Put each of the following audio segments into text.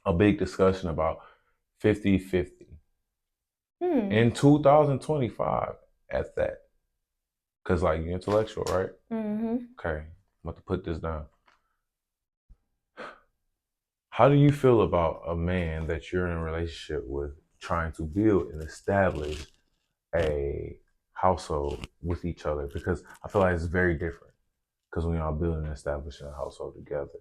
a big discussion about 50-50 Hmm. in 2025 at that. Because, like, you're intellectual, right? Mm-hmm. Okay, I'm about to put this down. How do you feel about a man that you're in a relationship with trying to build and establish a household with each other? Because I feel like it's very different. Because when y'all building and establishing a household together,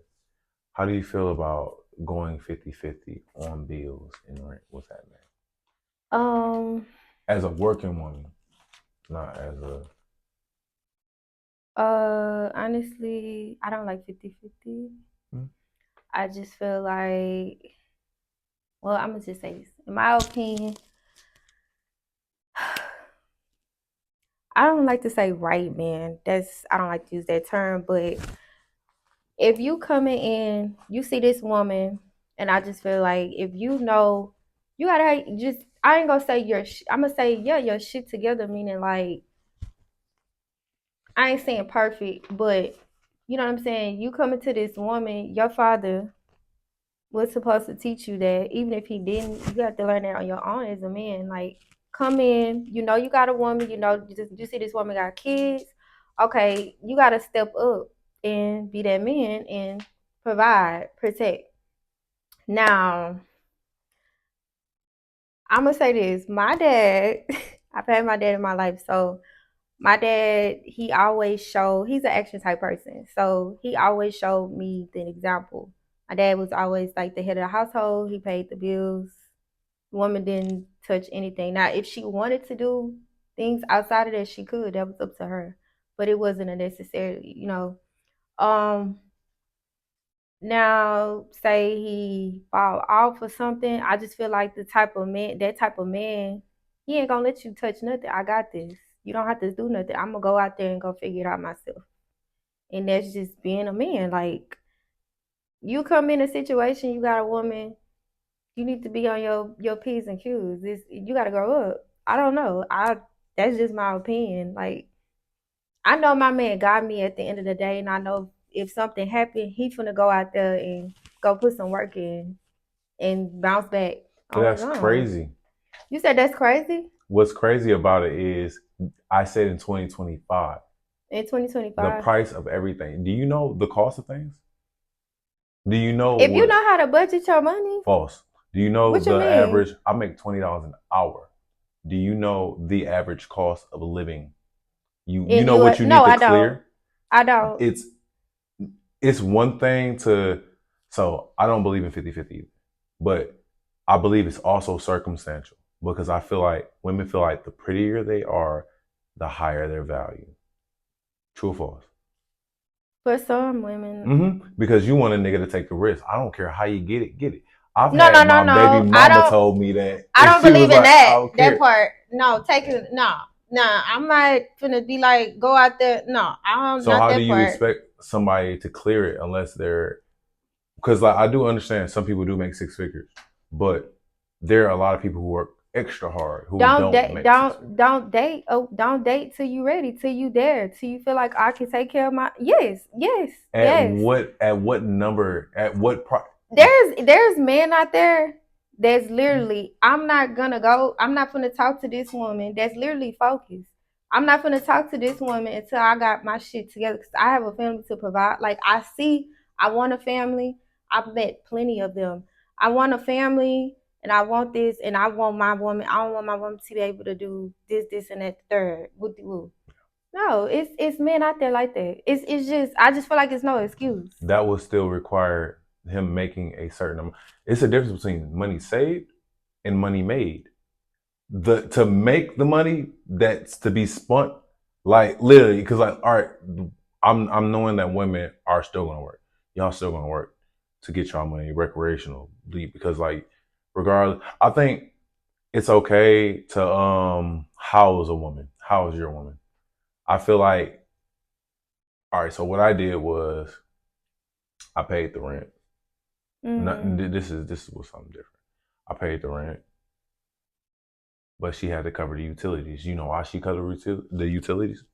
how do you feel about going 50-50 on bills and rent with that man? Um, As a working woman, not as a. Honestly, I don't like 50-50. Hmm? I just feel like, well, I'm gonna just say this. In my opinion, I don't like to say right man. I don't like to use that term, but if you coming in, you see this woman, and I just feel like if you know, you gotta just. I ain't gonna say I'm gonna say yeah, your shit together. Meaning like I ain't saying perfect, but you know what I'm saying. You coming to this woman, your father was supposed to teach you that. Even if he didn't, you have to learn that on your own as a man. Like come in, you know you got a woman, you see this woman got kids. Okay, you gotta step up and be that man and provide, protect. Now, I'm gonna say this. My dad, I've had my dad in my life, so my dad, he's an action type person. So he always showed me the example. My dad was always like the head of the household. He paid the bills. The woman didn't touch anything. Now, if she wanted to do things outside of that, she could. That was up to her. But it wasn't a necessary. Um, Now, say he fall off or something, I just feel like that type of man, he ain't gonna let you touch nothing. I got this. You don't have to do nothing. I'm gonna go out there and go figure it out myself. And that's just being a man. Like you come in a situation, you got a woman, you need to be on your P's and Q's. You gotta grow up. I don't know. I That's just my opinion. Like I know my man got me at the end of the day, and I know if something happened, he finna go out there and go put some work in and bounce back But on his that's own. crazy. You said that's crazy What's crazy about it is I said in 2025, in the 2025. price of everything. Do you know the cost of things? Do you know If you what know how to budget your money, false? Do you know what you the mean? average? I make $20 an hour. Do you know the average cost of living? You In know what US? you No, need to I don't. clear? I don't. It's it's one thing to so I don't believe in 50-50 either. But I believe it's also circumstantial because I feel like women feel like the prettier they are, the higher their value. True or false? For some women, Because you want a nigga to take the risk. I don't care how you get it, get it. I've no, no, had no, my baby no. mama told me that, I and don't she was believe in like, "I that. don't That care." part. No, take it. No, no. I'm not gonna be like go out there. No, I don't. So Not how do that you part. expect somebody to clear it unless they're because like I do understand some people do make six figures, but there are a lot of people who work extra hard who Don't don't date. make six figures. Don't date. Oh, don't date till you ready. Till you there. Till you feel like I can take care of my. Yes. Yes. Yes. At what number at what price? There's men out there that's literally I'm not gonna talk to this woman that's literally focused. I'm not gonna talk to this woman until I got my shit together because I have a family to provide. Like I want a family. I've met plenty of them. I want a family and I want this and I want my woman. I don't want my woman to be able to do this, and that third. Woo. No, it's men out there like that. It's just I just feel like it's no excuse. That will still require him making a certain amount. It's a difference between money saved and money made. The to make the money that's to be spent, like literally, because like, all right, I'm knowing that women are still gonna work. Y'all still gonna work to get y'all money recreational because like regardless, I think it's okay to house a woman. House your woman. I feel like all right. So what I did was I paid the rent. Not, Mm-hmm. this was something different. I paid the rent, but she had to cover the utilities. You know why she covered the utilities?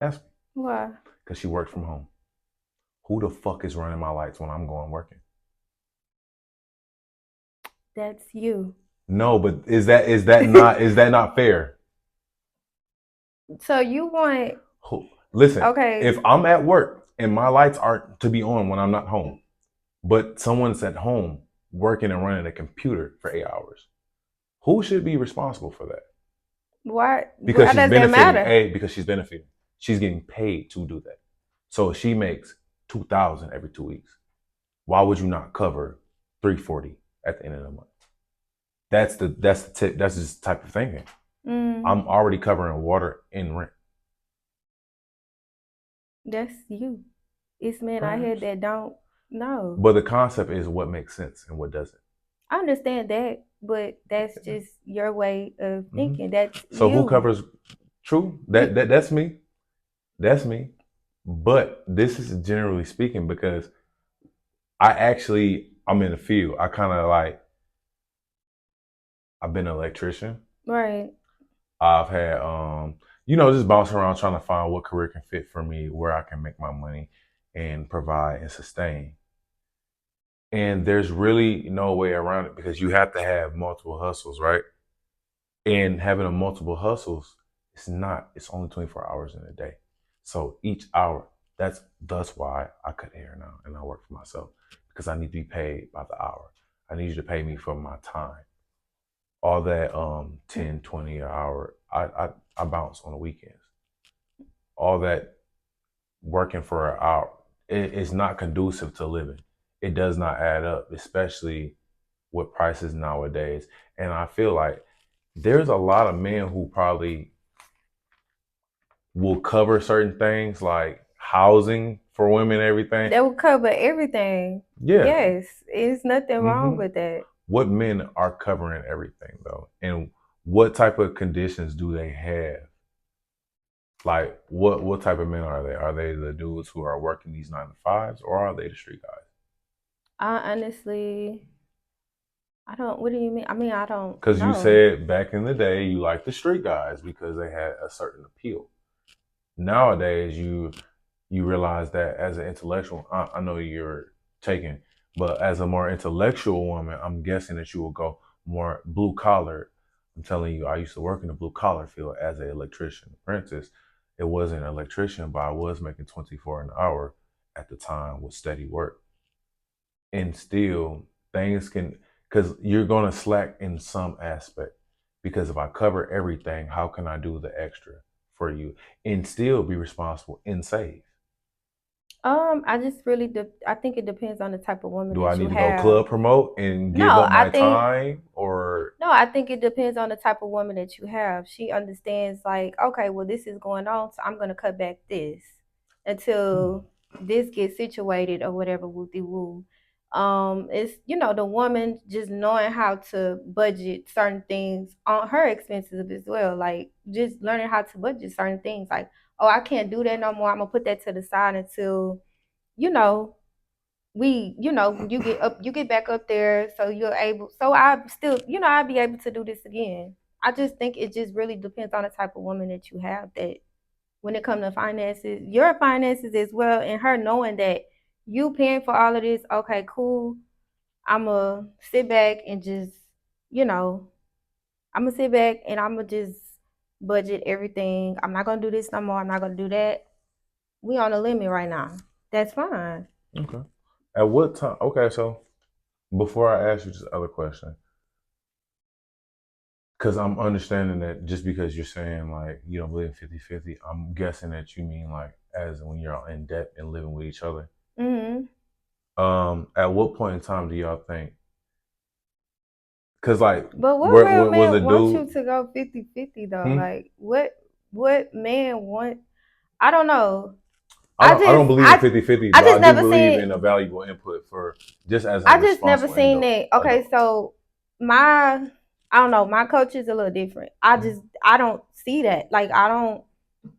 Ask me. Why? Because she worked from home. Who the fuck is running my lights when I'm going working? That's you. No, but is that not fair? So you want Listen, okay. if I'm at work and my lights aren't to be on when I'm not home, but someone's at home working and running a computer for 8 hours, who should be responsible for that? Why Because she's does that benefiting. matter? Because she's benefiting. She's getting paid to do that. So she makes 2,000 every 2 weeks. Why would you not cover 340 at the end of the month? That's the tip. That's just type of thinking. I'm already covering water and rent. That's you. It's men out here that don't know. But the concept is what makes sense and what doesn't. I understand that, but that's just your way of thinking. That's So you. who covers? True. That's me. That's me. But this is generally speaking because I'm in the field. I kind of like I've been an electrician. Right. I've had just bouncing around trying to find what career can fit for me, where I can make my money and provide and sustain. And there's really no way around it because you have to have multiple hustles, right? And having a multiple hustles, it's only 24 hours in a day. So each hour, that's why I cut hair now and I work for myself because I need to be paid by the hour. I need you to pay me for my time. All that 10, 20 an hour, I bounce on the weekends. All that working for an hour, it's not conducive to living. It does not add up, especially with prices nowadays. And I feel like there's a lot of men who probably will cover certain things like housing for women and everything. That will cover everything. Yeah. Yes. There's nothing wrong with that. What men are covering everything though? And what type of conditions do they have? Like what type of men are they? Are they the dudes who are working these 9 to 5s or are they the street guys? I honestly, I don't. What do you mean? I mean, I don't. Because you said back in the day you liked the street guys because they had a certain appeal. Nowadays, you realize that as an intellectual, I know you're taken, but as a more intellectual woman, I'm guessing that you will go more blue collar. I'm telling you, I used to work in the blue collar field as an electrician apprentice. It wasn't an electrician, but I was making 24 an hour at the time with steady work. And still, things can, because you're going to slack in some aspect. Because if I cover everything, how can I do the extra for you and still be responsible and save? I just really, I think it depends on the type of woman Do that I need you to have. go club promote and give up my time or? No, I think it depends on the type of woman that you have. She understands like, okay, well, this is going on, so I'm going to cut back this until this gets situated or whatever, woo-de-woo. It's, the woman just knowing how to budget certain things on her expenses as well. Like just learning how to budget certain things. Like, oh, I can't do that no more. I'm gonna put that to the side until, you get back up there so you're able. So I still, I'll be able to do this again. I just think it just really depends on the type of woman that you have that when it comes to finances, your finances as well, and her knowing that you paying for all of this, okay, cool. I'ma sit back and just, I'ma sit back and I'ma just budget everything. I'm not gonna do this no more. I'm not gonna do that. We on a limit right now. That's fine. Okay. At what time? Okay, so before I ask you this other question, because I'm understanding that just because you're saying like you don't believe in 50-50, I'm guessing that you mean like as when you're in debt and living with each other. At what point in time do y'all think? Because like, but what real man wants you to go 50-50 though? Like what man want? I don't know. I don't believe in 50-50, but I do believe in a valuable input for just as I just never seen that. Okay, so I don't know, my culture is a little different. I don't see that. Like I don't,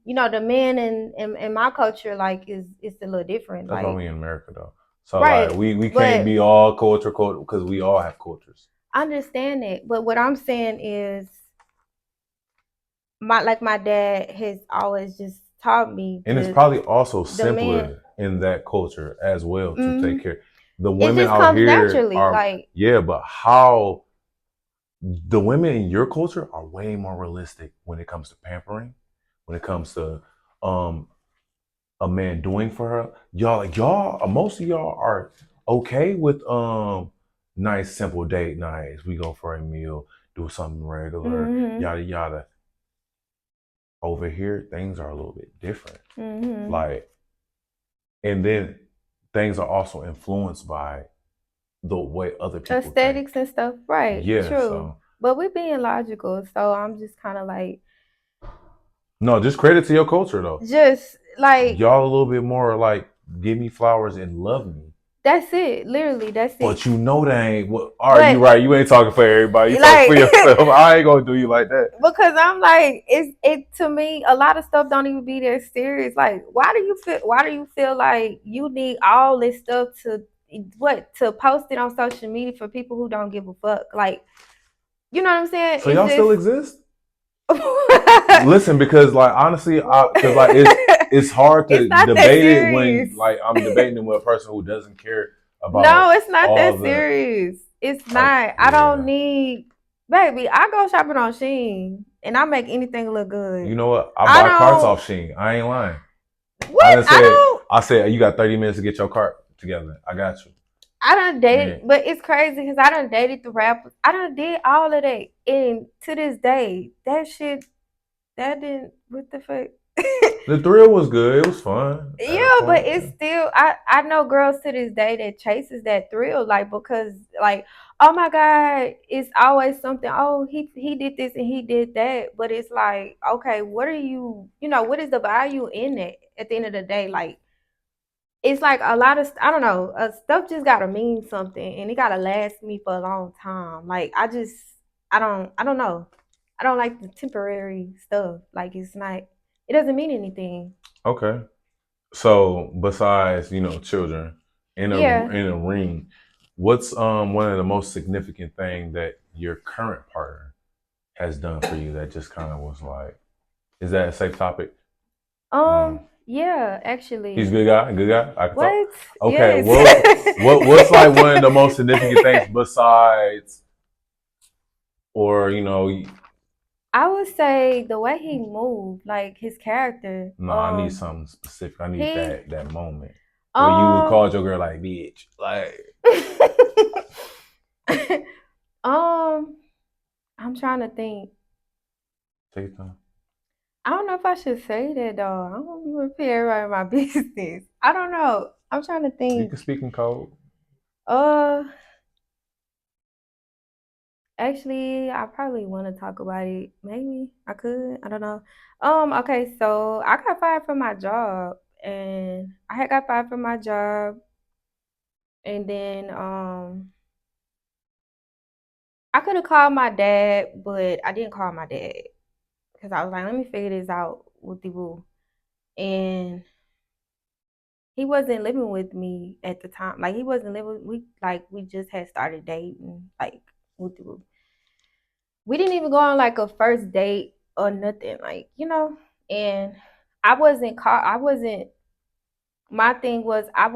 the men in my culture like it's a little different. That's like, only in America though. So right, like we can't be all culture because we all have cultures. I understand it, but what I'm saying is my dad has always just taught me. And it's probably also simpler in that culture as well to take care. The women out here are, but how the women in your culture are way more realistic when it comes to pampering, when it comes to um a man doing for her. Y'all, most of y'all are okay with nice simple date nights. We go for a meal, do something regular, Mhm. yada yada. Over here, things are a little bit different. Mhm. Like, and then things are also influenced by the way other people Aesthetics think. and stuff, right? Yeah, True. so But we being logical, so I'm just kind of like, no, just credit to your culture though. just like Y'all a little bit more like give me flowers and love me. that's it. Literally, that's it. But you know that ain't what. All right, you But right. You ain't talking for everybody. You talking like for yourself. I ain't gonna do you like that. because I'm like, it to me, a lot of stuff don't even be that serious. Like, why do you feel like you need all this stuff to post it on social media for people who don't give a fuck? Like, you know what I'm saying? So It's y'all still just exist? Listen, because like honestly, because like it's hard it's to not that debate it serious. when like I'm debating it with a person who doesn't care No, about it's not all that the serious. It's like. not. I don't Yeah, need, baby. I go shopping on Shein and I make anything look you good. know what? I I buy carts don't. off Sheen. I ain't lying. I What? done said. I said you got 30 minutes to get your cart together. I got you. I done dated, Man, but it's crazy because I done dated the rappers. I done did all of that, and to this day, that shit, that didn't. What the fuck? the thrill was good. It was fun at a Yeah, but point. it's still. I know girls to this day that chases that thrill, like because like, oh my god, it's always something. Oh, he did this and he did that, but it's like, okay, what are you? You know, what is the value in it at the end of the day? Like it's like a lot of I don't know, stuff just gotta mean something, and it gotta last me for a long time. Like I don't know. I don't like the temporary stuff. Like it's not. It doesn't mean anything. Okay. So besides, children Yeah. in a ring, what's one of the most significant thing that your current partner has done for you that just kind of was like, is that a safe topic? Yeah. He's a Actually. good guy, a good guy. I can talk. What? Okay, Yes. what's like one of the most significant things besides, or I would say the way he moved, like his character. no, I need something specific. I need He that moment where you would um call your girl like bitch, like um I'm trying to think. take your time. I don't know if I should say that though. I don't even pay everybody my business. I don't know. I'm trying to You can think. speak in code. Uh, actually, I probably want to talk about it. Maybe I could. I don't know. Okay, so I got fired from my job, and I had got fired from my job, and then I could have called my dad, but I didn't call my dad because I was like, let me figure this out with the boo. And he wasn't living with me at the time. Like he wasn't living. We just had started dating. Like with the boo. We didn't even go on like a first date or nothing. Like and I wasn't caught. I wasn't. My thing was I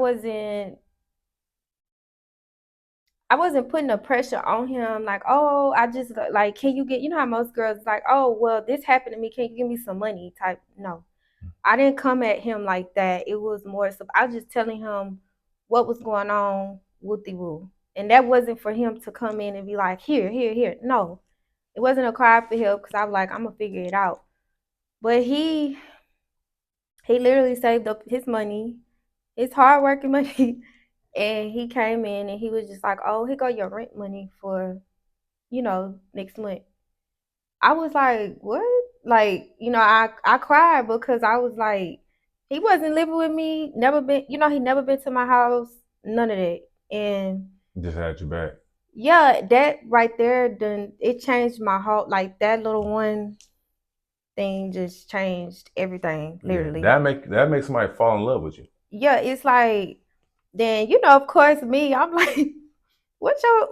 wasn't putting the pressure on him like, oh, I just like, can you get, how most girls like, oh, well, this happened to me. Can you give me some money? Type, no. I didn't come at him like that. It was more so I was just telling him what was going on with the woo. And that wasn't for him to come in and be like, here, here, here. No, it wasn't a cry for help because I was like, I'm gonna figure it out. But he literally saved up his money, his hard working money, and he came in and he was just like, oh, here go your rent money for next month. I was like, what? Like, I cried because I was like, he wasn't living with me, never been, he never been to my house, none of that. And Just had your back. yeah, that right there, then it changed my whole, like that little one thing just changed everything, Yeah, literally. that makes somebody fall in love with you. Yeah, it's like, then, of course, me, I'm like, what's your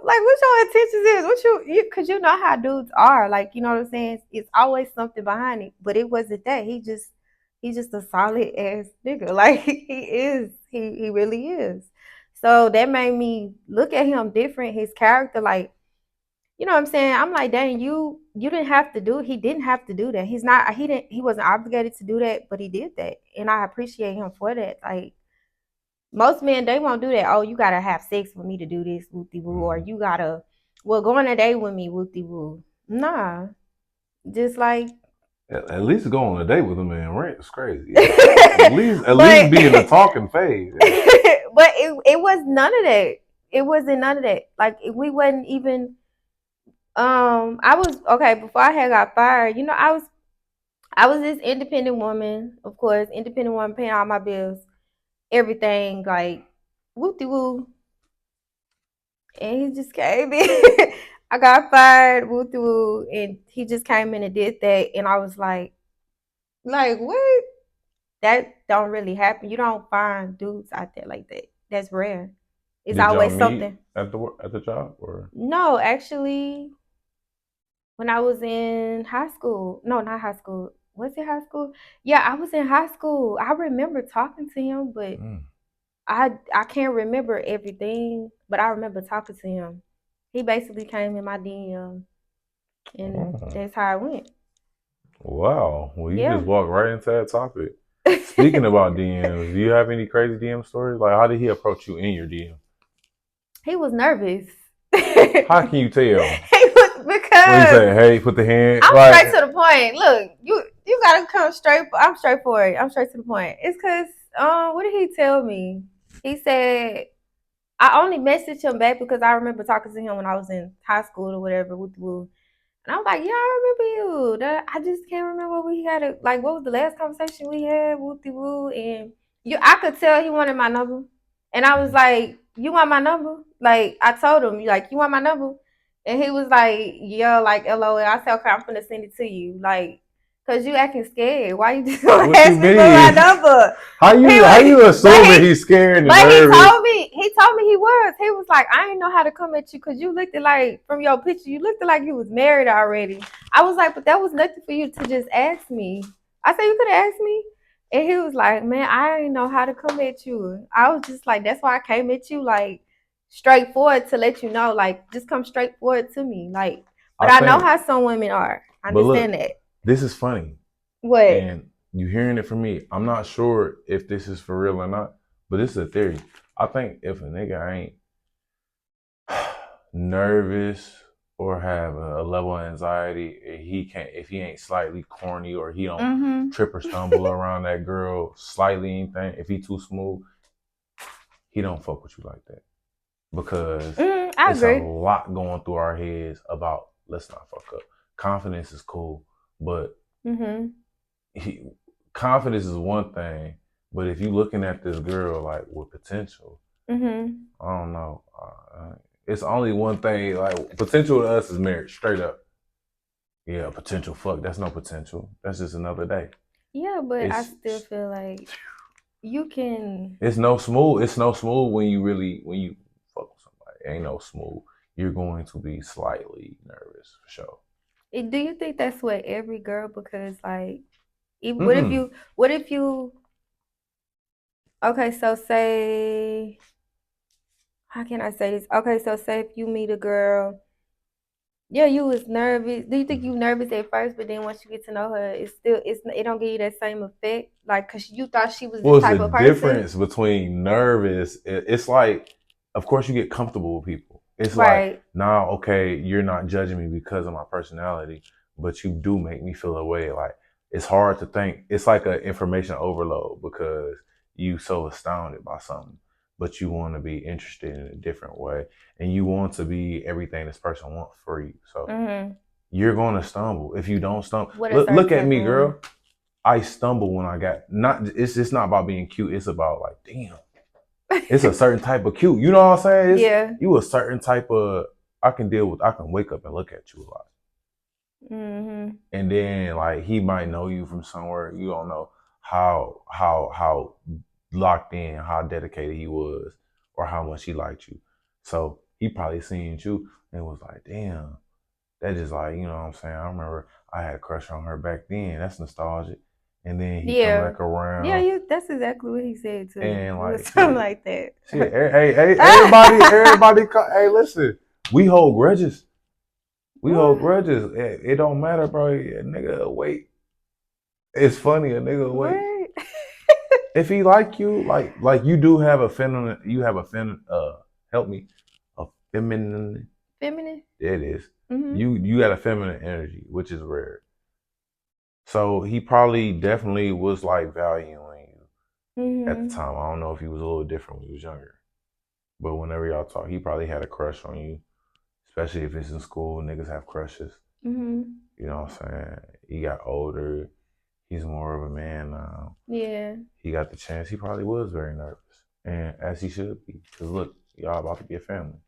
intentions is? Cause you know how dudes are. Like, you know what I'm saying? It's always something behind it. But it wasn't that. He's just a solid ass nigga. Like he is. He really is. So that made me look at him different, his character, like you know what I'm saying? I'm like, dang, you didn't have to do it. He didn't have to do that. He wasn't obligated to do that, but he did that. And I appreciate him for that. Like most men, they won't do that. Oh, you gotta have sex with me to do this, whoopty woo, or Mhm. you gotta go on a date with me, whoopty woo. Nah. Just like At least go on a date with a man. Rent is crazy. At least but be in the talking phase. Yeah. but it was none of that. It wasn't none of that. Like we wasn't even I was okay before I had got fired, you know, I was this independent woman, of course, independent woman paying all my bills, everything, like whoop de woo. And he just came in. I got fired, woo de woo, and he just came in and did that. And I was like what? That don't really happen. You don't find dudes out there like that. That's rare. It's Did y'all always meet something. at the job or? No, actually, when I was in high school, no, not high school. Was it high school? Yeah, I was in high school. I remember talking to him, but Mm. I can't remember everything, but I remember talking to him. He basically came in my DM, and Oh, that's how it went. wow. Well, you just Yeah. walked right into that topic. Speaking about DMs, do you have any crazy DM stories? Like, how did he approach you in your DM? He was nervous. How can you tell? He was What you because say? Hey, put the hand. I'm straight Like, to the point. Look, you gotta come straight. I'm straightforward. I'm straight to the point. It's because what did he tell me? He said I only messaged him back because I remember talking to him when I was in high school or whatever with the woo. And I was like, yeah, I remember you. I just can't remember what we had. Like, what was the last conversation we had? Whoopty woo. And I could tell he wanted my number. And I was like, you want my number? Like, I told him, like, you want my number? And he was like, yeah, like, LOL. I said, okay, I'm finna send it to you. Like, cause you acting scared. Why you just gonna what you ask me for my mean? number? How He you was, assuming he's scared and but he nervous? told me he was. He was like, I didn't know how to come at you because you looked like from your picture, you looked like you was married already. I was like, but that was nothing for you to just ask me. I said you could have asked me. And he was like, man, I didn't know how to come at you. I was just like, that's why I came at you like straightforward to let you know, like just come straightforward to me. Like, I but I know think, how some women are. I but understand look, that. this is funny. What? And you hearing it from me. I'm not sure if this is for real or not, but this is a theory. I think if a nigga ain't nervous or have a level of anxiety, if he ain't slightly corny or he don't Mm-hmm. trip or stumble around that girl slightly anything, if he too smooth, he don't fuck with you like that. Because I it's a agree. lot going through our heads about let's not fuck up. Confidence is cool, but Mm-hmm. he, confidence is one thing, but if you looking at this girl like with potential, Mm-hmm. I don't know. It's only one thing. Like potential to us is marriage, straight up. Yeah, potential. Fuck, that's no potential. That's just another day. Yeah, but I It's still feel like you can. it's no smooth. It's no smooth when you fuck with somebody. It ain't no smooth. You're going to be slightly nervous for sure. Do you think that's what every girl? Because like, what if Mm-mm. you? What if you? Okay, so say, how can I say this? Okay, so say if you meet a girl, yeah, you was nervous. Do you think you nervous at first, but then once you get to know her, it don't give you that same effect, like, cause you thought she was this What's the type of person, difference between nervous? It's like, of course, you get comfortable with people. It's like, right? now, okay, you're not judging me because of my personality, but you do make me feel a way. Like, it's hard to think. It's like an information overload because you so astounded by something, but you want to be interested in a different way, and you want to be everything this person wants for you. So Mm-hmm. you're going to stumble. If you don't stumble, What a certain look at type of me, woman. girl. I stumble when I got not. It's just not about being cute. It's about like, damn, it's a certain type of cute. You know what I'm saying? It's Yeah. you a certain type of. I can deal with. I can wake up and look at you a lot, Mm-hmm. and then like he might know you from somewhere. You don't know how locked in, how dedicated he was, or how much he liked you. So he probably seen you and was like, damn, that just like, you know what I'm saying? I remember I had a crush on her back then. That's nostalgic. And then he come Yeah. back Yeah, around that's exactly what he said too. and It was like something shit. like that. Shit. Hey, everybody, hey, listen. We hold grudges. We hold What? grudges. It don't matter, bro. A nigga wait. It's funny. A nigga wait. What? If he like you, like you do have a feminine. You have a feminine. Help me. A feminine. Feminine? There it is. Mm-hmm. You got a feminine energy, which is rare. So he probably definitely was like valuing you at the Mm-hmm. time. I don't know if he was a little different when he was younger, but whenever y'all talk, he probably had a crush on you, especially if it's in school. Niggas have crushes. Mm-hmm. You know what I'm saying? He got older. He's more of a man now. Yeah. He got the chance. He probably was very nervous, and as he should be, because look, y'all about to be a family.